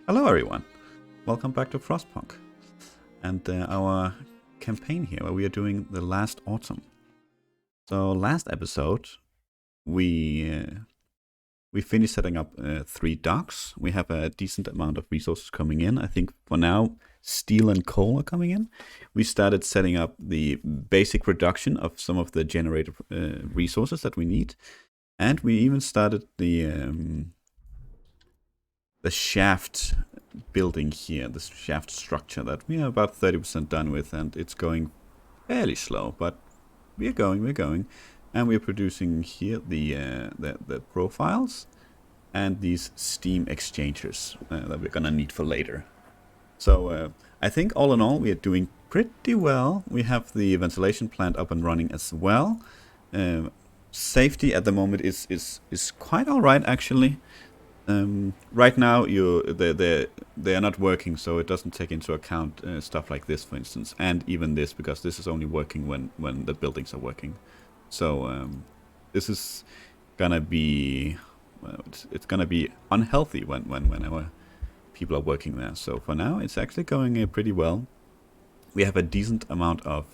Hello everyone, welcome back to Frostpunk and our campaign here where we are doing the last autumn. So last episode we finished setting up 3 docks. We have a decent amount of resources coming in. I think for now steel and coal are coming in. We started setting up the basic production of some of the generated resources that we need, and we even started the shaft building here, this shaft structure that we are about 30% done with, and it's going fairly slow, but we're going, and we're producing here the profiles and these steam exchangers that we're gonna need for later. So I think all in all we are doing pretty well. We have the ventilation plant up and running as well. Safety at the moment is quite all right actually. Right now, they are not working, so it doesn't take into account stuff like this, for instance, and even this, because this is only working when the buildings are working. So this is gonna be, well, it's gonna be unhealthy whenever people are working there. So for now, it's actually going pretty well. We have a decent amount of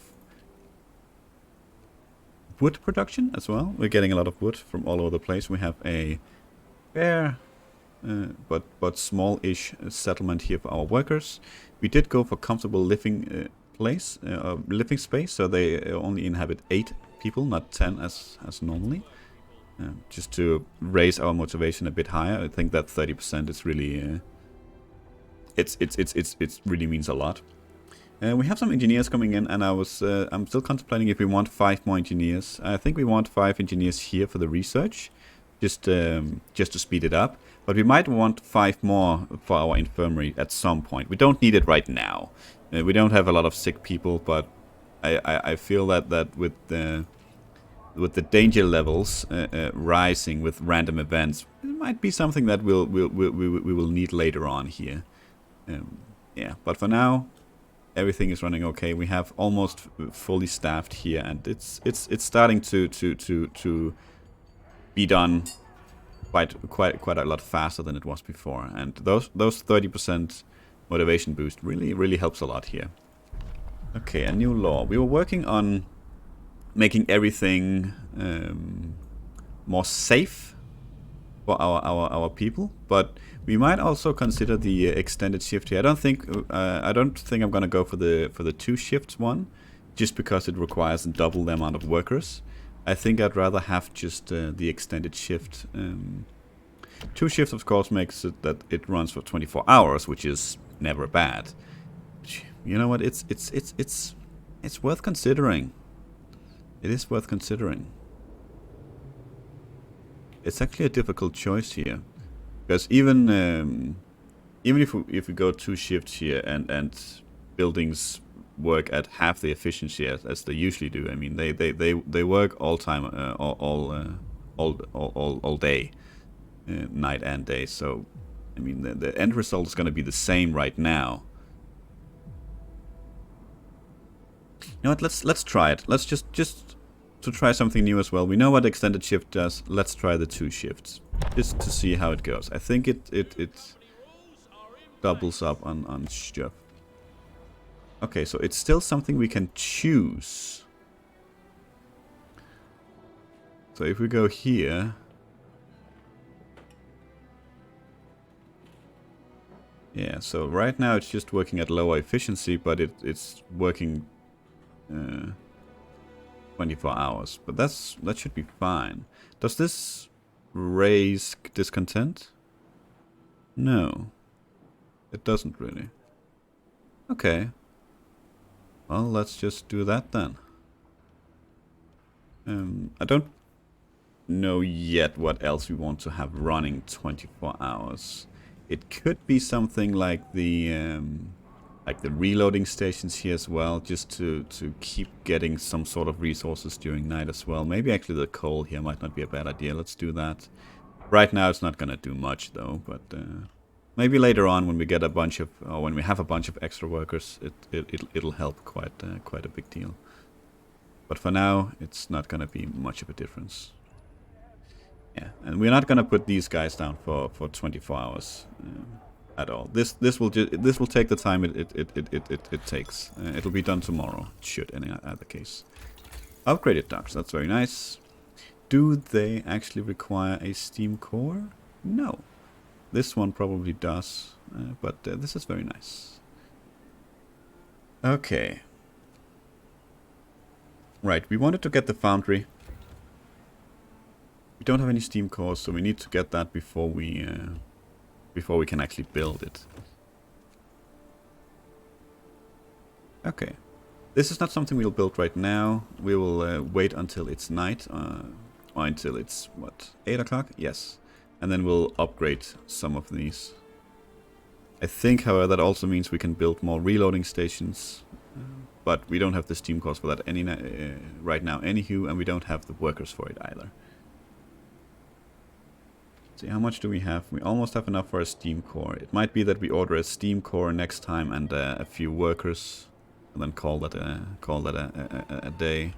wood production as well. We're getting a lot of wood from all over the place. We have a fair but small-ish settlement here for our workers. We did go for comfortable living living space, so they only inhabit 8 people, not 10 as normally. Just to raise our motivation a bit higher. I think that 30% is really it really means a lot. We have some engineers coming in, and I'm still contemplating if we want 5 more engineers. I think we want 5 engineers here for the research, just to speed it up. But we might want 5 more for our infirmary at some point. We don't need it right now. We don't have a lot of sick people, but I feel that with the danger levels rising with random events, it might be something that we will need later on here. Yeah, but for now, everything is running okay. We have almost fully staffed here, and it's starting to be done quite a lot faster than it was before, and those 30% motivation boost really helps a lot here. Okay, a new law. We were working on making everything more safe for our people, but we might also consider the extended shift here. I don't think I'm gonna go for the 2 shifts one, just because it requires double the amount of workers. I think I'd rather have just the extended shift. 2 shifts, of course, makes it that it runs for 24 hours, which is never bad. You know what? It's worth considering. It is worth considering. It's actually a difficult choice here, because even if we go 2 shifts here and buildings work at half the efficiency as they usually do. I mean, they work all time, all day, night and day. So, I mean, the end result is going to be the same right now. You know what? Let's try it. Let's just to try something new as well. We know what extended shift does. Let's try the 2 shifts just to see how it goes. I think it doubles up on stuff. Okay, so it's still something we can choose. So if we go here, yeah, so right now it's just working at lower efficiency, but it's working 24 hours. But that should be fine. Does this raise discontent? No, it doesn't really. Okay. Well, let's just do that then. I don't know yet what else we want to have running 24 hours. It could be something like the reloading stations here as well, just to keep getting some sort of resources during night as well. Maybe actually the coal here might not be a bad idea. Let's do that. Right now it's not gonna do much though, but maybe later on, when we get a bunch of, or when we have a bunch of extra workers, it'll help quite a big deal. But for now, it's not gonna be much of a difference. Yeah, and we're not gonna put these guys down for 24 hours. at all. This will take the time it takes. It'll be done tomorrow. It should in either case. Upgraded docks. That's very nice. Do they actually require a steam core? No. This one probably does, but this is very nice. Okay. Right, we wanted to get the foundry. We don't have any steam cores, so we need to get that before we can actually build it. Okay. This is not something we'll build right now. We will wait until it's night, or until it's, what, 8 o'clock? Yes. And then we'll upgrade some of these. I think, however, that also means we can build more reloading stations. But we don't have the steam cores for that right now anywho, and we don't have the workers for it either. See, how much do we have? We almost have enough for a steam core. It might be that we order a steam core next time and a few workers, and then call that a day.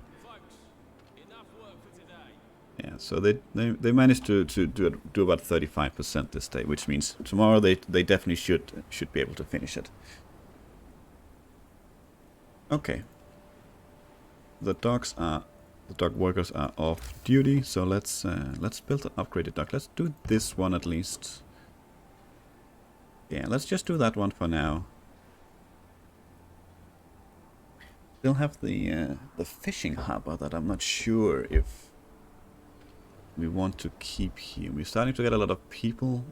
Yeah, so they managed to do about 35% this day, which means tomorrow they definitely should be able to finish it. Okay. The dock workers are off duty, so let's build an upgraded dock. Let's do this one at least. Yeah, let's just do that one for now. Still have the fishing harbor that I'm not sure if we want to keep here. We're starting to get a lot of people.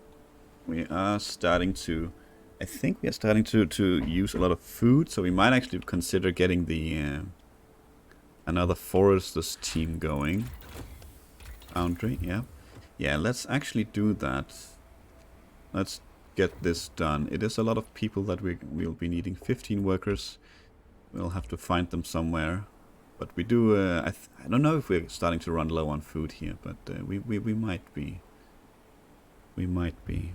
We are starting to, I think we are starting to use a lot of food, so we might actually consider getting the another foresters team going. Foundry, yeah. Yeah, let's actually do that. Let's get this done. It is a lot of people that we'll be needing. 15 workers. We'll have to find them somewhere. But we do, I don't know if we're starting to run low on food here, but we might be. We might be.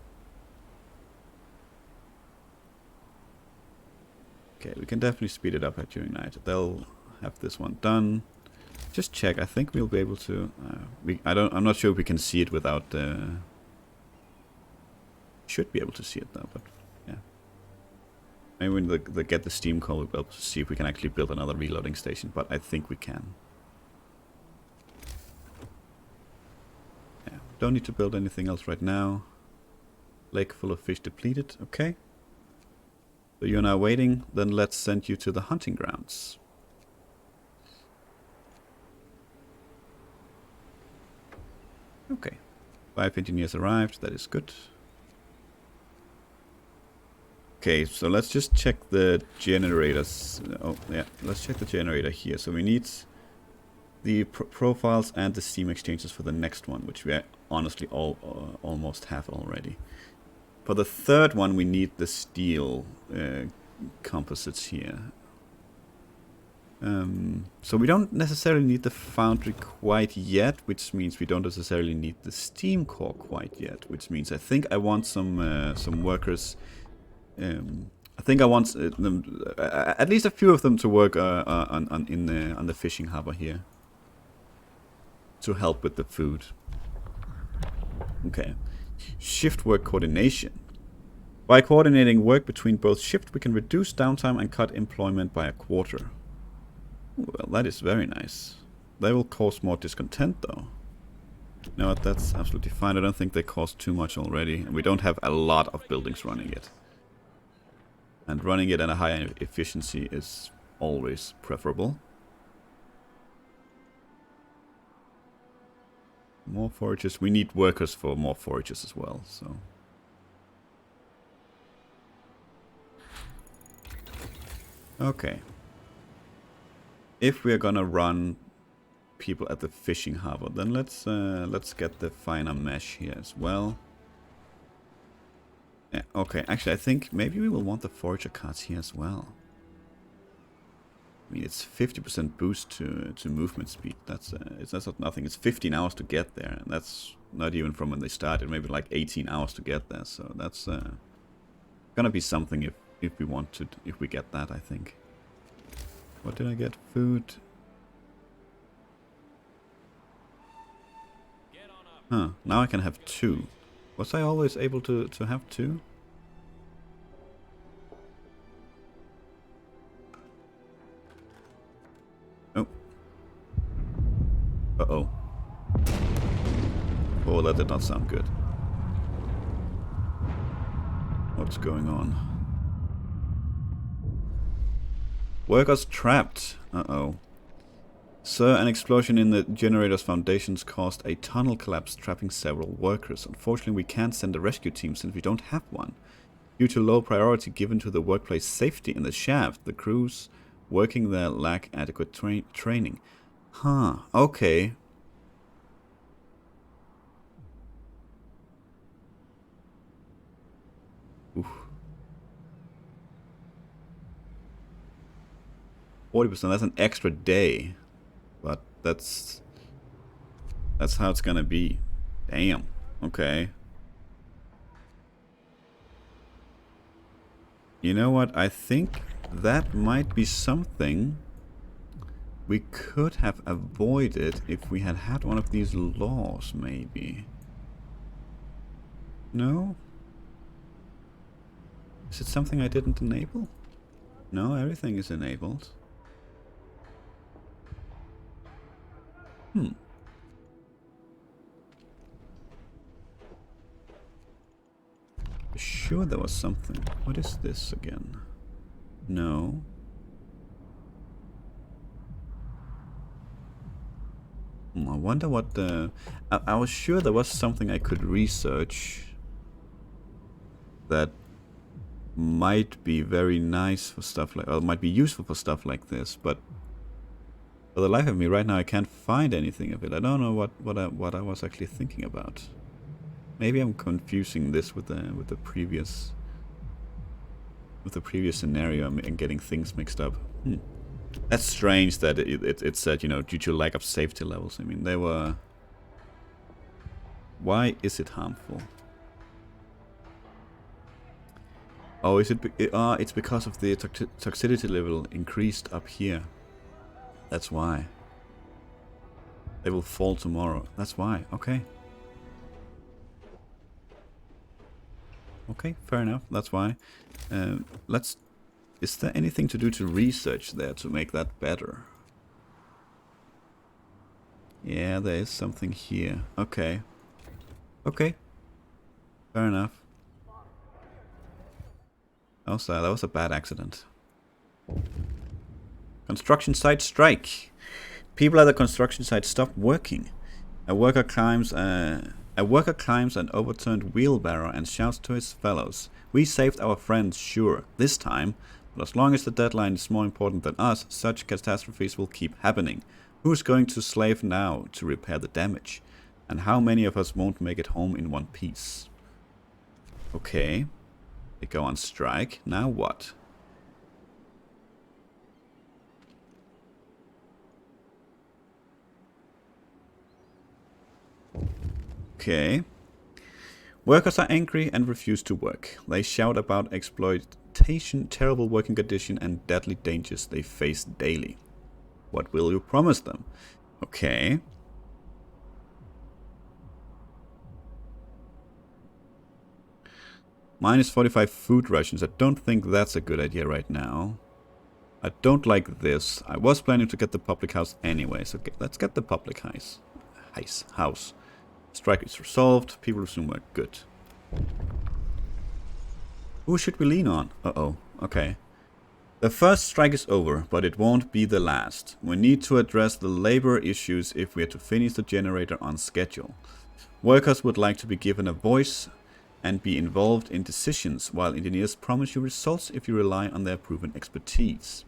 Okay, we can definitely speed it up during night. They'll have this one done. Just check. I think we'll be able to. I'm not sure if we can see it without. Should be able to see it though, but yeah. Maybe when they get the steam core, we'll be able to see if we can actually build another reloading station. But I think we can. Yeah. Don't need to build anything else right now. Lake full of fish depleted. Okay. So you're now waiting. Then let's send you to the hunting grounds. Okay. 5 engineers arrived. That is good. Okay, so let's just check the generators. Oh, yeah. Let's check the generator here. So we need the profiles and the steam exchanges for the next one, which we honestly almost have already. For the third one, we need the steel composites here. So we don't necessarily need the foundry quite yet, which means we don't necessarily need the steam core quite yet, which means I think I want some workers. I think I want them, at least a few of them to work on the fishing harbor here to help with the food. Okay, shift work coordination. By coordinating work between both shifts, we can reduce downtime and cut employment by a quarter. Well, that is very nice. They will cause more discontent, though. You know what, that's absolutely fine. I don't think they caused too much already. And we don't have a lot of buildings running it. And running it at a higher efficiency is always preferable. More forages. We need workers for more forages as well, so... Okay. If we're gonna run people at the fishing harbor, then let's get the finer mesh here as well. Yeah, okay, actually I think maybe we will want the forager carts here as well. I mean, it's 50% boost to movement speed. That's not nothing. It's 15 hours to get there, and that's not even from when they started. Maybe like 18 hours to get there. So that's gonna be something if we want to, if we get that, I think. What did I get? Food. Huh. Now I can have 2. Was I always able to have 2? that did not sound good. What's going on? Workers trapped. Uh-oh. Sir, an explosion in the generator's foundations caused a tunnel collapse, trapping several workers. Unfortunately, we can't send a rescue team since we don't have one. Due to low priority given to the workplace safety in the shaft, the crews working there lack adequate training. Huh, okay. Oof. 40%, that's an extra day. But that's how it's gonna be. Damn. Okay. You know what? I think that might be something we could have avoided if we had had one of these laws, maybe. No? Is it something I didn't enable? No, everything is enabled. Sure there was something. What is this again? No. I wonder what the... I was sure there was something I could research that might be very nice for stuff like... or might be useful for stuff like this, but for the life of me right now I can't find anything of it. I don't know what I was actually thinking about. Maybe I'm confusing this with the previous scenario and getting things mixed up. That's strange that it said, you know, due to lack of safety levels. I mean, they were... Why is it harmful? Oh, is it? It's because of the toxicity level increased up here. That's why. They will fall tomorrow. That's why. Okay. Okay, fair enough. That's why. Let's... Is there anything to do to research there to make that better? Yeah, there is something here. Okay. Okay. Fair enough. Also, that was a bad accident. Construction site strike. People at the construction site stopped working. A worker climbs an overturned wheelbarrow and shouts to his fellows, "We saved our friends, sure, this time, but as long as the deadline is more important than us, such catastrophes will keep happening. Who's going to slave now to repair the damage? And how many of us won't make it home in one piece?" Okay. They go on strike. Now what? Okay. Workers are angry and refuse to work. They shout about exploitation, terrible working condition, and deadly dangers they face daily. What will you promise them? Okay. Minus 45 food rations. I don't think that's a good idea right now. I don't like this. I was planning to get the public house anyway, so let's get the public house. Strike is resolved. People resume work. Good. Who should we lean on? Uh-oh. Okay. The first strike is over, but it won't be the last. We need to address the labor issues if we are to finish the generator on schedule. Workers would like to be given a voice and be involved in decisions, while engineers promise you results if you rely on their proven expertise.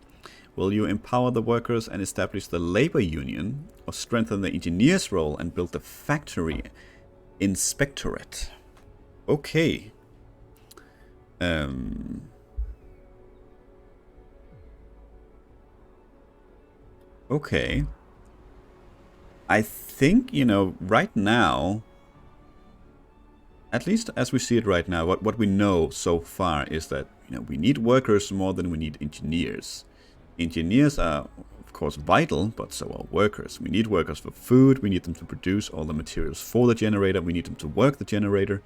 Will you empower the workers and establish the labor union, or strengthen the engineer's role and build the factory inspectorate? Okay. Okay. I think, you know, right now, at least as we see it right now, what we know so far is that, you know, we need workers more than we need engineers. Engineers are, of course, vital, but so are workers. We need workers for food, we need them to produce all the materials for the generator, we need them to work the generator,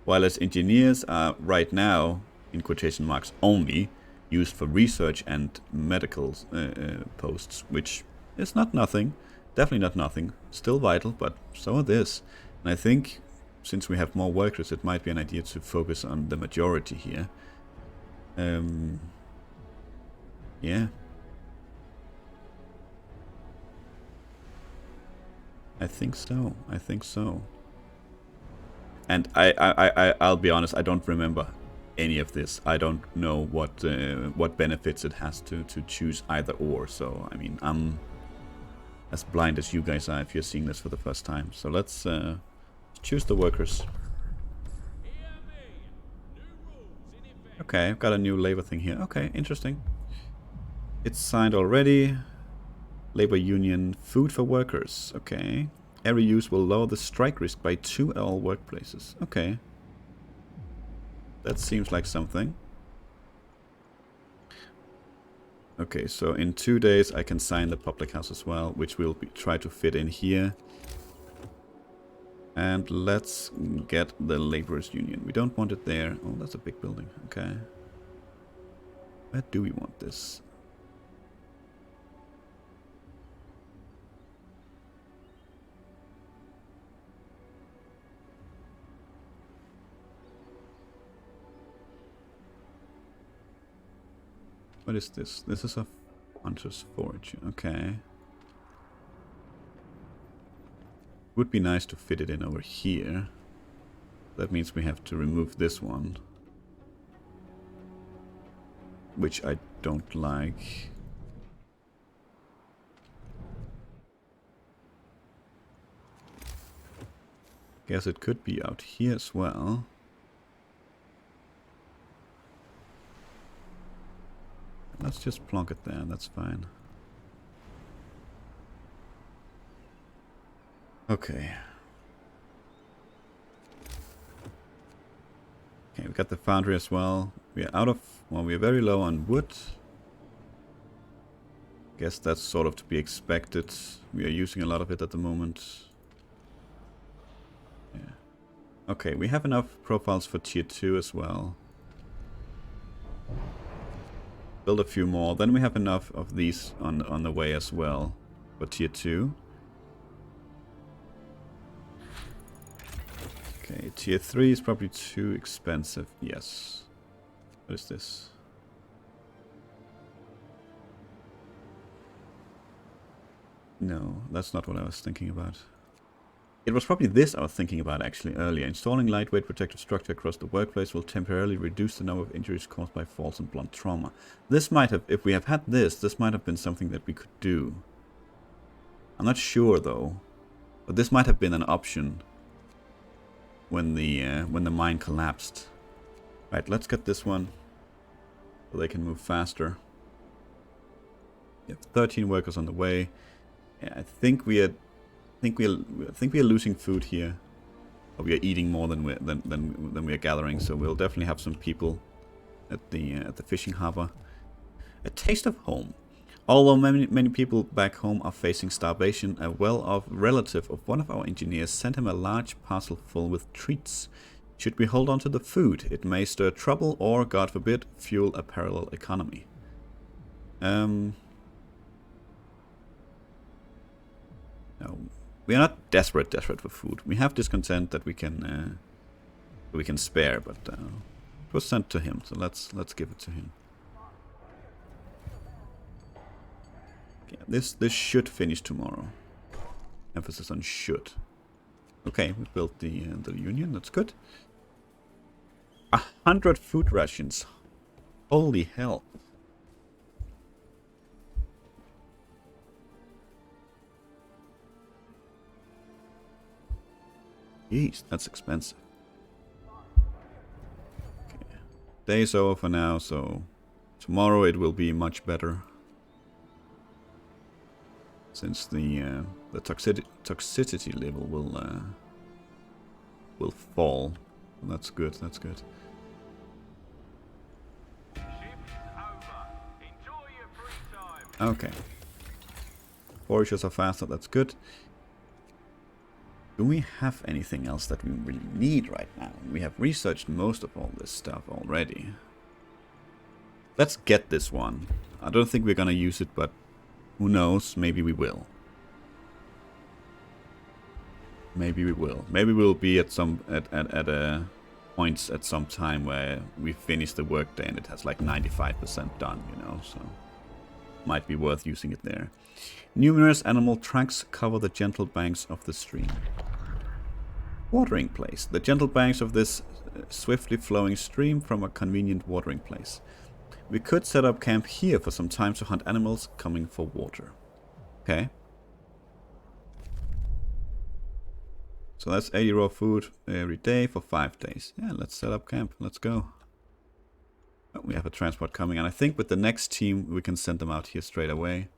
while as engineers are right now, in quotation marks only, used for research and medical posts, which is not nothing, definitely not nothing, still vital, but so are this. And I think since we have more workers, it might be an idea to focus on the majority here. Yeah. I think so. I think so. And I'll be honest, I don't remember any of this. I don't know what benefits it has to choose either or. So I mean, I'm as blind as you guys are if you're seeing this for the first time. So let's choose the workers. Okay, I've got a new labor thing here. Okay, interesting. It's signed already. Labor union, food for workers. Okay. Area use will lower the strike risk by 2 at all workplaces. Okay. That seems like something. Okay, so in 2 days I can sign the public house as well, which we'll try to fit in here. And let's get the laborers union. We don't want it there. Oh, that's a big building. Okay. Where do we want this? What is this? This is a hunter's forge. Okay. Would be nice to fit it in over here. That means we have to remove this one, which I don't like. Guess it could be out here as well. Let's just plonk it there, that's fine. Okay. Okay, we got the foundry as well. We are out of... well, we are very low on wood. Guess that's sort of to be expected. We are using a lot of it at the moment. Yeah. Okay, we have enough profiles for tier 2 as well. Build a few more. Then we have enough of these on the way as well for tier 2. Okay, tier 3 is probably too expensive. Yes. What is this? No, that's not what I was thinking about. It was probably this I was thinking about actually earlier. Installing lightweight protective structure across the workplace will temporarily reduce the number of injuries caused by falls and blunt trauma. This might have, if we have had this might have been something that we could do. I'm not sure though, but this might have been an option when the mine collapsed. Right, let's get this one so they can move faster. We have 13 workers on the way. Yeah, I think we are losing food here. Or we are eating more than we are gathering, so we'll definitely have some people at the fishing harbor. A taste of home. Although many people back home are facing starvation, a well-off relative of one of our engineers sent him a large parcel full with treats. Should we hold on to the food? It may stir trouble or, God forbid, fuel a parallel economy. No. We are not desperate for food. We have discontent that we can spare, but it was sent to him, so let's give it to him. Okay, this should finish tomorrow. Emphasis on should. Okay, we built the union. That's good. 100 food rations. Holy hell! Jeez, that's expensive. Okay. Day's over for now, so tomorrow it will be much better. Since the toxicity level will fall. That's good, that's good. Okay. Foragers are faster, that's good. Do we have anything else that we really need right now? We have researched most of all this stuff already. Let's get this one. I don't think we're gonna use it, but who knows? Maybe we will. Maybe we will. Maybe we'll be at some at a points at some time where we finish the workday and it has like 95% done, you know, so might be worth using it there. Numerous animal tracks cover the gentle banks of the stream. Watering place. The gentle banks of this swiftly flowing stream from a convenient watering place. We could set up camp here for some time to hunt animals coming for water. Okay. So that's 80 raw food every day for 5 days. Yeah, let's set up camp. Let's go. Oh, we have a transport coming, and I think with the next team we can send them out here straight away.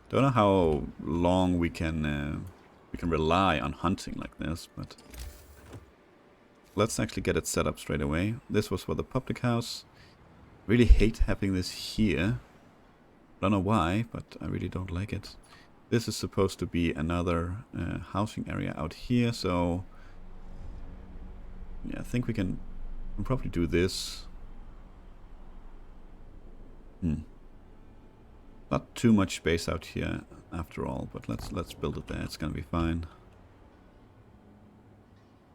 Don't know how long we can rely on hunting like this, but let's actually get it set up straight away. This was for the public house. Really hate having this here. Don't know why, but I really don't like it. This is supposed to be another housing area out here, so yeah, I think we can probably do this. Not too much space out here after all, but let's build it there. It's gonna be fine.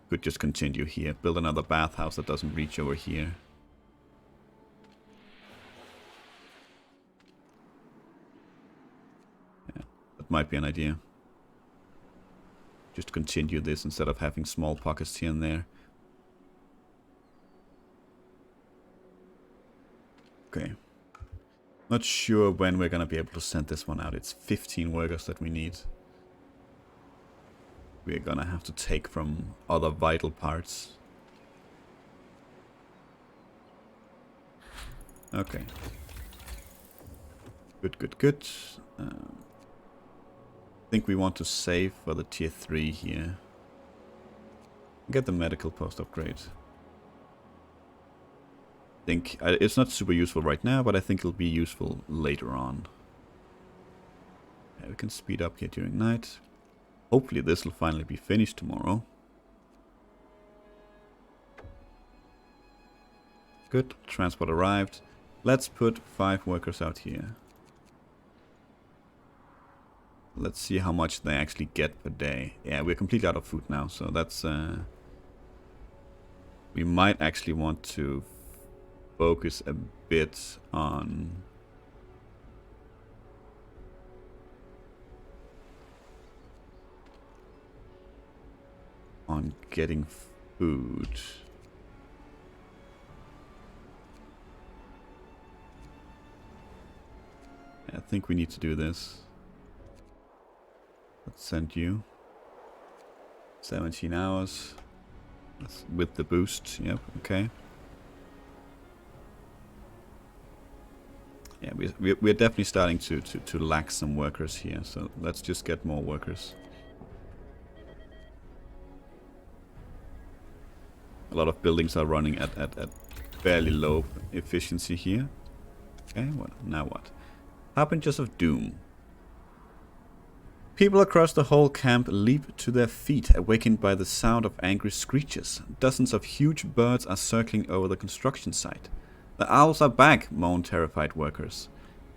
Could just continue here, build another bathhouse that doesn't reach over here. Might be an idea. Just continue this instead of having small pockets here and there. Okay. Not sure when we're gonna be able to send this one out. It's 15 workers that we need. We're gonna have to take from other vital parts. Okay. Good. I think we want to save for the tier 3 here. Get the medical post upgrade. I think it's not super useful right now, but I think it'll be useful later on. Yeah, we can speed up here during night. Hopefully this will finally be finished tomorrow. Good, transport arrived. Let's put 5 workers out here. Let's see how much they actually get per day. Yeah, we're completely out of food now, so that's... we might actually want to focus a bit on... getting food. Yeah, I think we need to do this. Let's send you 17 hours. That's with the boost. Yep, okay. Yeah, we're definitely starting to lack some workers here, so let's just get more workers. A lot of buildings are running at fairly low efficiency here. Okay, well, now what? Harbingers of Doom. People across the whole camp leap to their feet, awakened by the sound of angry screeches. Dozens of huge birds are circling over the construction site. The owls are back, moan terrified workers.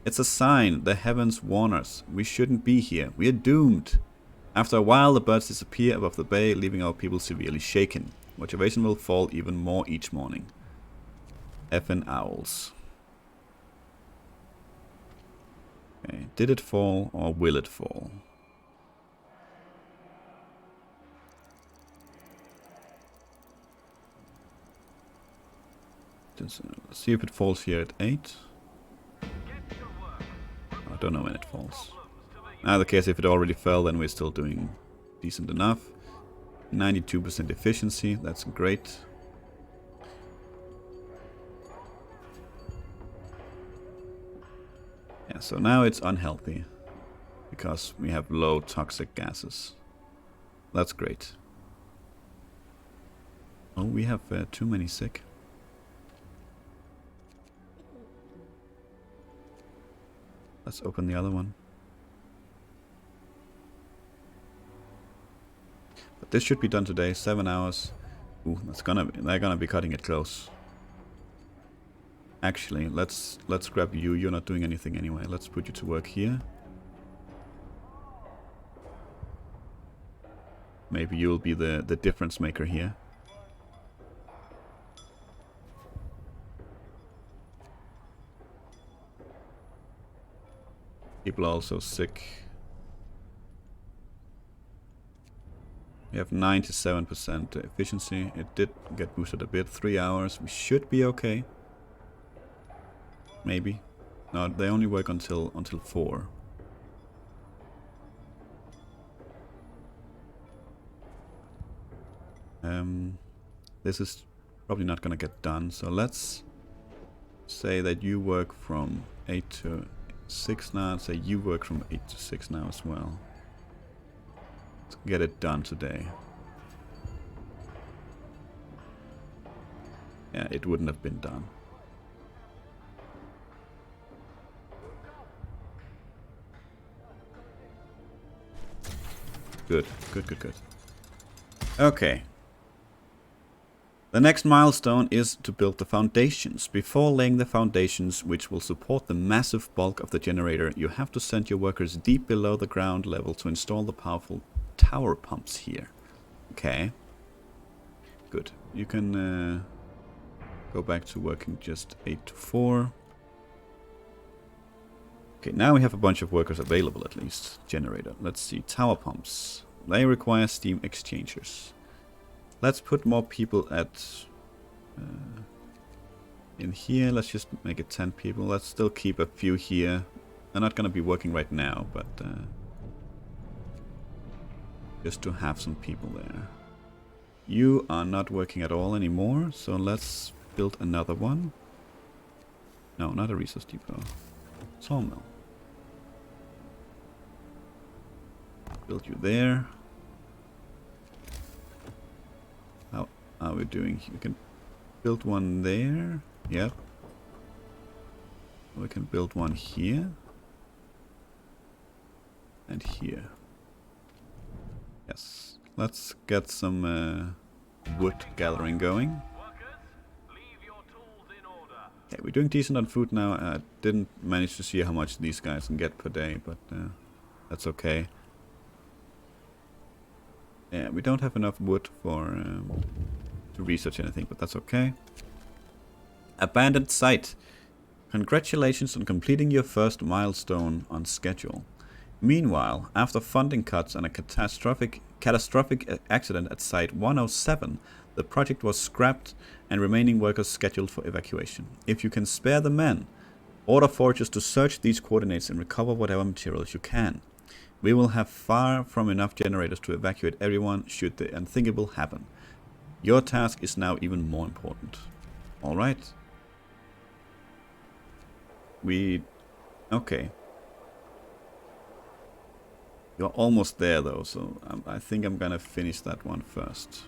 It's a sign, the heavens warn us. We shouldn't be here. We are doomed. After a while, the birds disappear above the bay, leaving our people severely shaken. Motivation will fall even more each morning. Effin' owls. Okay, did it fall or will it fall? Let's see if it falls here at 8. I don't know when it falls. In either case, if it already fell, then we're still doing decent enough. 92% efficiency, that's great. Yeah, so now it's unhealthy because we have low toxic gases. That's great. Oh, we have too many sick. Let's open the other one. But this should be done today, 7 hours. Ooh, they're gonna be cutting it close. Actually, let's grab you. You're not doing anything anyway. Let's put you to work here. Maybe you'll be the difference maker here. People are also sick. We have 97% efficiency. It did get boosted a bit. 3 hours. We should be okay. Maybe. No, they only work until 4. This is probably not gonna get done. So let's say that you work from 8 to 6 now. Let's say you work from 8 to 6 now as well. Let's get it done today. Yeah, it wouldn't have been done. Good, good, good, good. Okay. The next milestone is to build the foundations. Before laying the foundations, which will support the massive bulk of the generator, you have to send your workers deep below the ground level to install the powerful tower pumps here. Okay. Good. You can go back to working just 8 to 4. Okay, now we have a bunch of workers available at least. Generator. Let's see. Tower pumps. They require steam exchangers. Let's put more people at in here. Let's just make it 10 people. Let's still keep a few here. They're not going to be working right now, but just to have some people there. You are not working at all anymore, so let's build another one. No, not a resource depot. Sawmill. Build you there. How are we doing? We can build one there. Yep. We can build one here. And here. Yes. Let's get some wood gathering going. Okay, we're doing decent on food now. I didn't manage to see how much these guys can get per day, but that's okay. Yeah, we don't have enough wood for to research anything, but that's okay. Abandoned site. Congratulations on completing your first milestone on schedule. Meanwhile, after funding cuts and a catastrophic accident at Site 107, the project was scrapped and remaining workers scheduled for evacuation. If you can spare the men, order foragers to search these coordinates and recover whatever materials you can. We will have far from enough generators to evacuate everyone should the unthinkable happen. Your task is now even more important. Alright. Okay. You're almost there though, so I think I'm gonna finish that one first.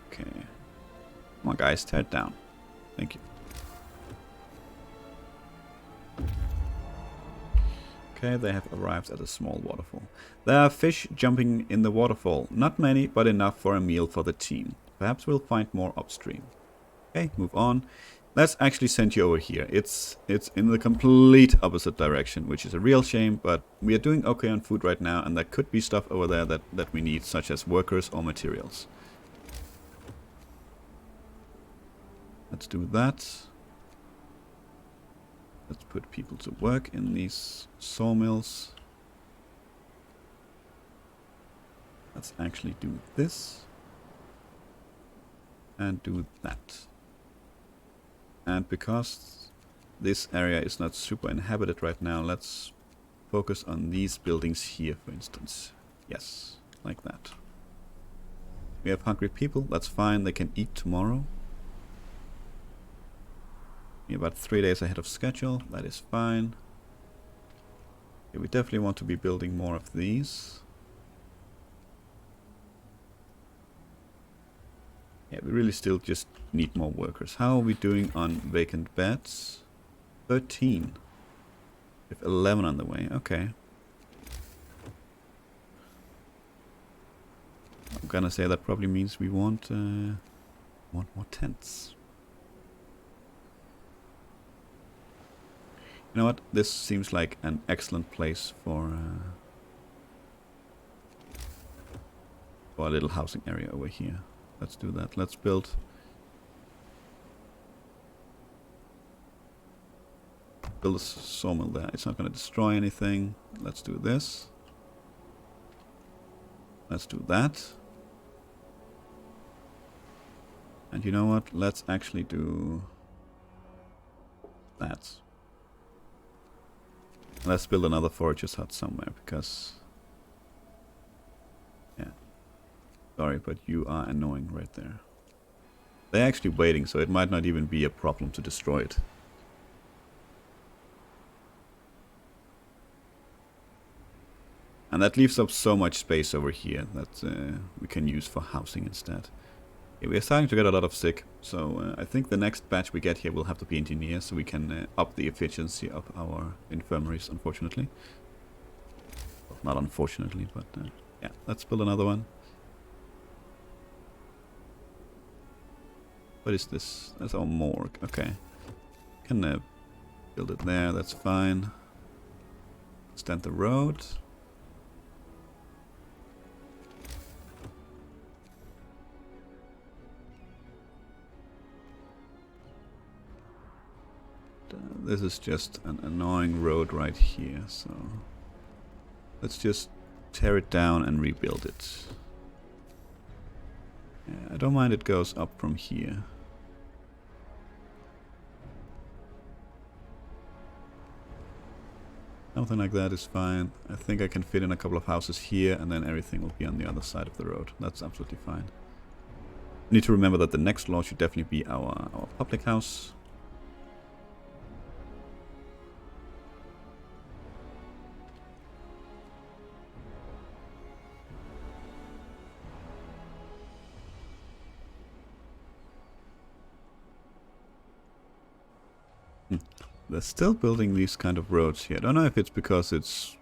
Okay. Come on guys, tear it down. Thank you. Okay, they have arrived at a small waterfall. There are fish jumping in the waterfall. Not many, but enough for a meal for the team. Perhaps we'll find more upstream. Okay, move on. Let's actually send you over here. It's in the complete opposite direction, which is a real shame, but we are doing okay on food right now, and there could be stuff over there that we need, such as workers or materials. Let's do that. Let's put people to work in these sawmills. Let's actually do this. And do that. And because this area is not super inhabited right now, let's focus on these buildings here, for instance. Yes, like that. We have hungry people, that's fine, they can eat tomorrow. We're about 3 days ahead of schedule, that is fine. Okay, we definitely want to be building more of these. Yeah, we really still just need more workers. How are we doing on vacant beds? 13. We have 11 on the way, okay. I'm gonna say that probably means we want more tents. You know what? This seems like an excellent place for a little housing area over here. Let's do that. Let's build a sawmill there. It's not going to destroy anything. Let's do this. Let's do that. And you know what? Let's actually do that. Let's build another forager's hut somewhere, because... yeah. Sorry, but you are annoying right there. They're actually waiting, so it might not even be a problem to destroy it. And that leaves up so much space over here that we can use for housing instead. Okay, we are starting to get a lot of sick, so I think the next batch we get here will have to be engineers, so we can up the efficiency of our infirmaries, unfortunately. Well, not unfortunately, but yeah, let's build another one. What is this? That's our morgue. Okay. Can build it there, that's fine. Extend the road. This is just an annoying road right here, so let's just tear it down and rebuild it. Yeah, I don't mind it goes up from here. Something like that is fine. I think I can fit in a couple of houses here, and then everything will be on the other side of the road. That's absolutely fine. Need to remember that the next law should definitely be our public house. They're still building these kind of roads here. I don't know if it's because it's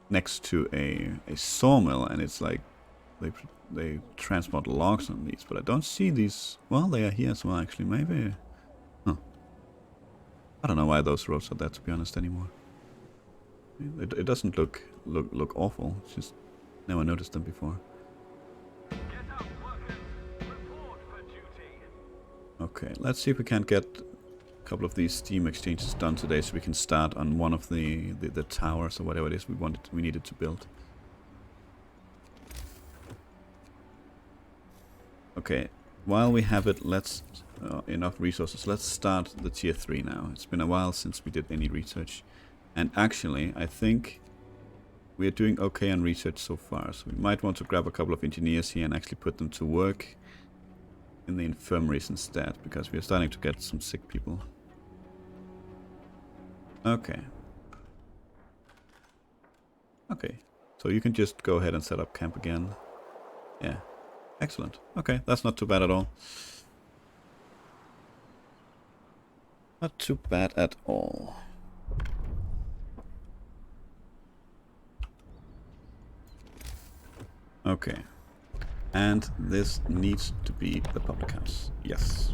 next to a sawmill and it's like they transport logs on these, but I don't see these. Well, they are here as well, actually. Maybe. Huh. I don't know why those roads are there, to be honest, anymore. It doesn't look awful. It's just never noticed them before. Okay, let's see if we can't get a couple of these steam exchanges done today, so we can start on one of the towers or whatever it is we needed to build. Okay, while we have it, let's enough resources. Let's start the tier 3 now. It's been a while since we did any research, and actually, I think we are doing okay on research so far. So we might want to grab a couple of engineers here and actually put them to work in the infirmaries instead, because we are starting to get some sick people. Okay. Okay. So you can just go ahead and set up camp again. Yeah. Excellent. Okay, that's not too bad at all. Not too bad at all. Okay. And this needs to be the public house. Yes.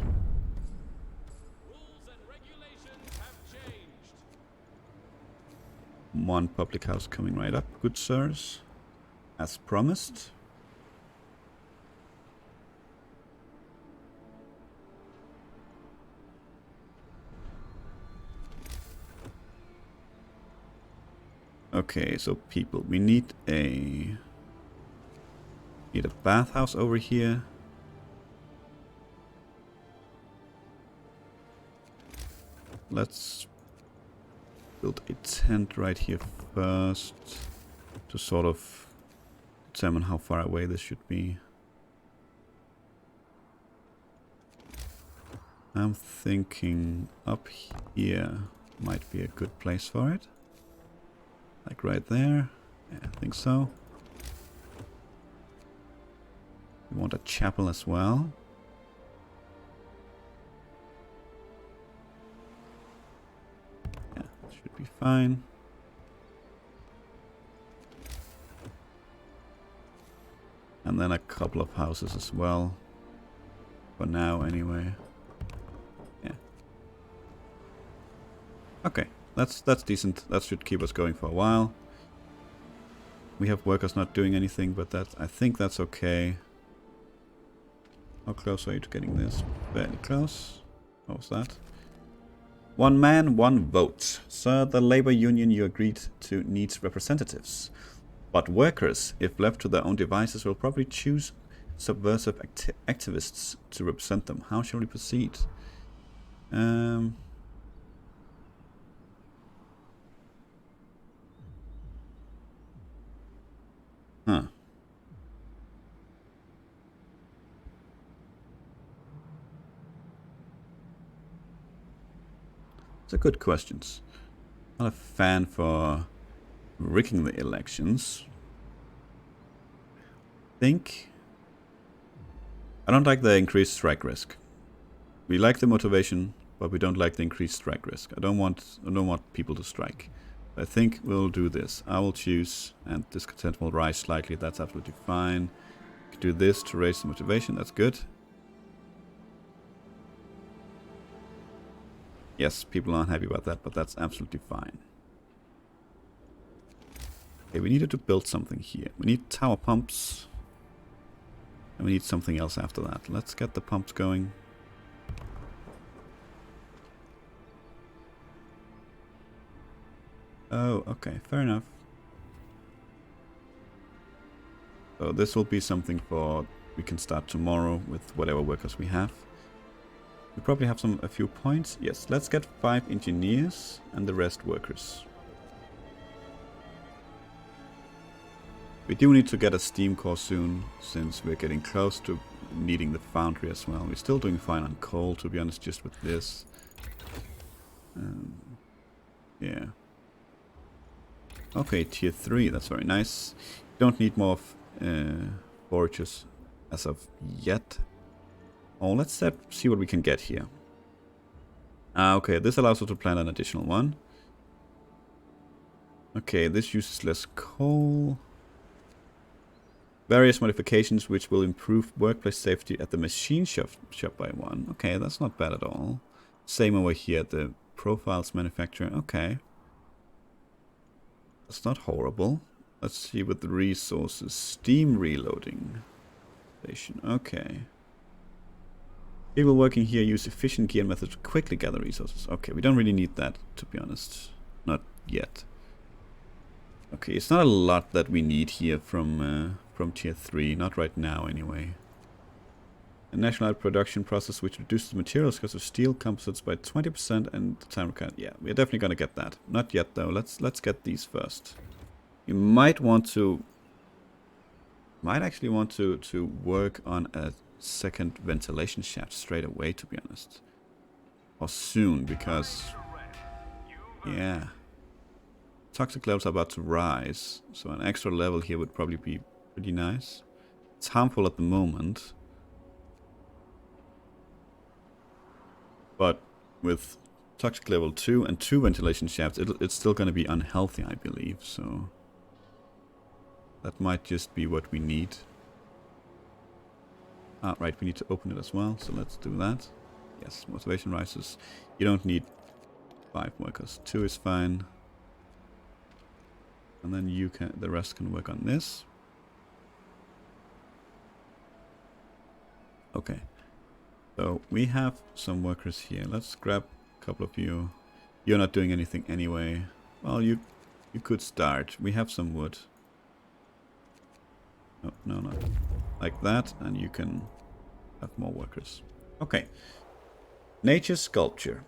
Rules and regulations have changed. One public house coming right up, good sirs. As promised. Okay, so people, we need a bathhouse over here. Let's build a tent right here first to sort of determine how far away this should be. I'm thinking up here might be a good place for it. Like right there. Yeah, I think so. We want a chapel as well. Yeah, should be fine. And then a couple of houses as well. For now, anyway. Yeah. Okay, that's decent. That should keep us going for a while. We have workers not doing anything, but that I think that's okay. How close are you to getting this? Fairly close. What was that? One man, one vote. Sir, the labor union you agreed to needs representatives. But workers, if left to their own devices, will probably choose subversive activists to represent them. How shall we proceed? Huh. These are good questions. Not a fan for rigging the elections. I don't like the increased strike risk. We like the motivation, but we don't like the increased strike risk. I don't want people to strike. I think we'll do this. I will choose, and discontent will rise slightly. That's absolutely fine. Do this to raise the motivation. That's good. Yes, people aren't happy about that, but that's absolutely fine. Okay, we needed to build something here. We need tower pumps. And we need something else after that. Let's get the pumps going. Oh, okay, fair enough. So this will be something for... we can start tomorrow with whatever workers we have. We probably have a few points. Yes, let's get 5 engineers and the rest workers. We do need to get a steam core soon, since we're getting close to needing the foundry as well. We're still doing fine on coal, to be honest, just with this. Yeah. Okay, tier 3, that's very nice. Don't need more forages as of yet. Oh, let's see what we can get here. Okay, this allows us to plant an additional one. Okay, this uses less coal. Various modifications which will improve workplace safety at the machine shop by 1. Okay, that's not bad at all. Same over here at the profiles manufacturer. Okay. That's not horrible. Let's see with the resources. Steam reloading station. Okay. People working here use efficient gear methods to quickly gather resources. Okay, we don't really need that, to be honest. Not yet. Okay, it's not a lot that we need here from tier 3. Not right now, anyway. A nationalized production process which reduces materials cost of steel composites by 20% and the time required. Yeah, we're definitely gonna get that. Not yet, though. Let's get these first. You might actually want to work on a second ventilation shaft straight away, to be honest. Or soon, because... yeah. Toxic levels are about to rise, so an extra level here would probably be pretty nice. It's harmful at the moment. But with toxic level 2 and 2 ventilation shafts, it's still going to be unhealthy, I believe, so... that might just be what we need. Ah, right, we need to open it as well, so let's do that. Yes, motivation rises. You don't need 5 workers. 2 is fine. And then the rest can work on this. Okay. So we have some workers here. Let's grab a couple of you. You're not doing anything anyway. Well, you could start. We have some wood. No, not like that, and you can have more workers. Okay. Nature sculpture.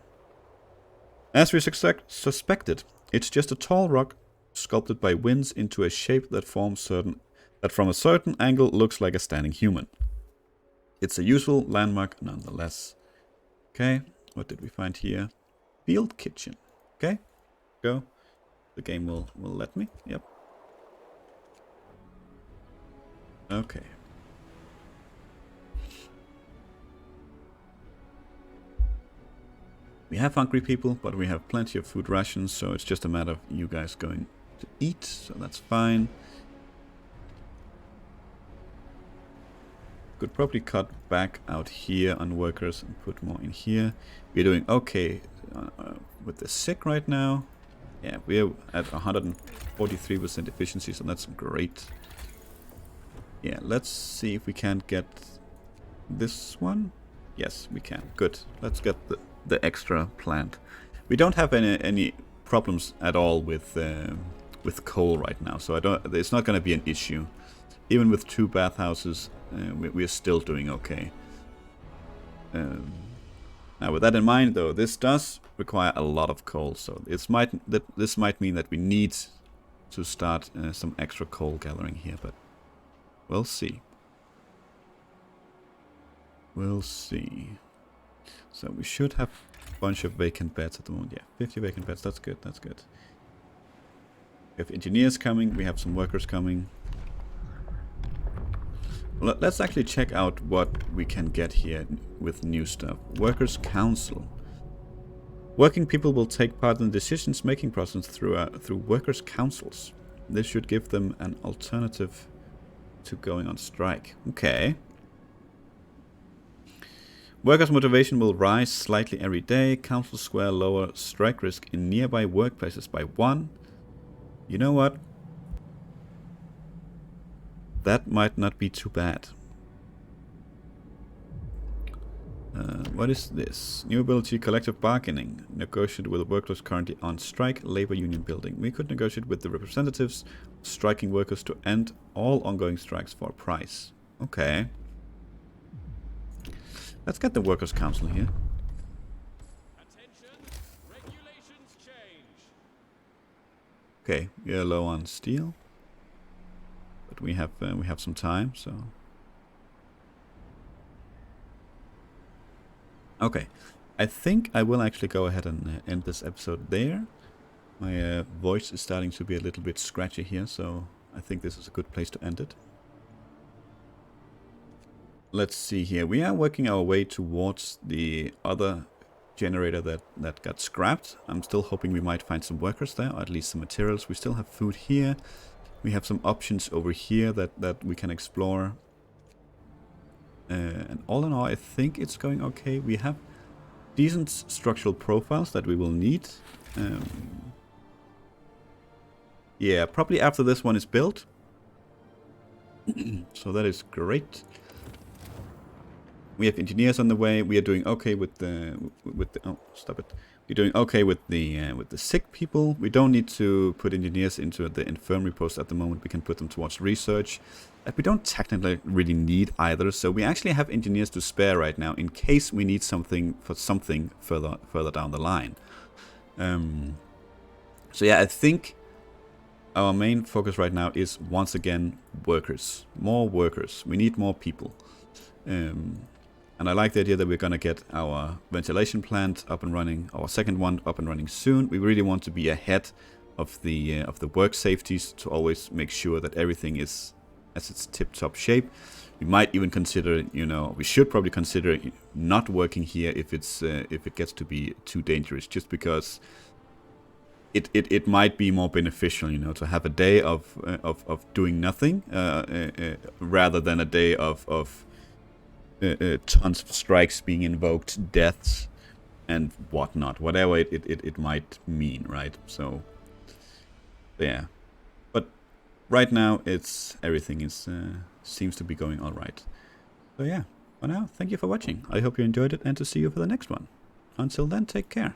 As we suspected, it's just a tall rock sculpted by winds into a shape that from a certain angle looks like a standing human. It's a useful landmark nonetheless. Okay, what did we find here? Field kitchen. Okay, go. The game will let me. Yep. Okay. We have hungry people, but we have plenty of food rations, so it's just a matter of you guys going to eat, so that's fine. Could probably cut back out here on workers and put more in here. We're doing okay with the sick right now. Yeah, we're at 143% efficiency, so that's great. Yeah, let's see if we can't get this one. Yes, we can. Good. Let's get the extra plant. We don't have any problems at all with coal right now, so it's not going to be an issue. Even with 2 bathhouses, we're still doing okay. Now, with that in mind, though, this does require a lot of coal, so this might mean that we need to start some extra coal gathering here, but we'll see. We'll see. So we should have a bunch of vacant beds at the moment. Yeah, 50 vacant beds. That's good. That's good. We have engineers coming. We have some workers coming. Well, let's actually check out what we can get here with new stuff. Workers' Council. Working people will take part in the decisions-making process through workers' councils. This should give them an alternative to going on strike. Okay. Workers' motivation will rise slightly every day. Council Square lower strike risk in nearby workplaces by 1. You know what? That might not be too bad. What is this? New ability, collective bargaining. Negotiate with the workers currently on strike, labor union building. We could negotiate with the representatives of striking workers to end all ongoing strikes for a price. Okay. Let's get the workers' council here. Attention, regulations change. Okay, we are low on steel, but we have some time, so. Okay, I think I will actually go ahead and end this episode there. My voice is starting to be a little bit scratchy here, so I think this is a good place to end it. Let's see here. We are working our way towards the other generator that got scrapped. I'm still hoping we might find some workers there, or at least some materials. We still have food here. We have some options over here that we can explore. And all in all, I think it's going okay. We have decent structural profiles that we will need. Yeah, probably after this one is built. So that is great. We have engineers on the way. We are doing okay with the oh, stop it. We're doing okay with the sick people. We don't need to put engineers into the infirmary post at the moment. We can put them towards research. We don't technically really need either. So we actually have engineers to spare right now in case we need something further down the line. So yeah, I think our main focus right now is once again workers. More workers. We need more people. And I like the idea that we're going to get our ventilation plant up and running, our second one up and running soon. We really want to be ahead of the work safeties to always make sure that everything is as its tip-top shape. We might even consider, we should probably consider not working here if it gets to be too dangerous, just because it might be more beneficial, to have a day of doing nothing rather than a day of tons of strikes being invoked, deaths, and whatnot, whatever it might mean, right? So, yeah. But right now, everything is seems to be going all right. So yeah, for now, thank you for watching. I hope you enjoyed it, and to see you for the next one. Until then, take care.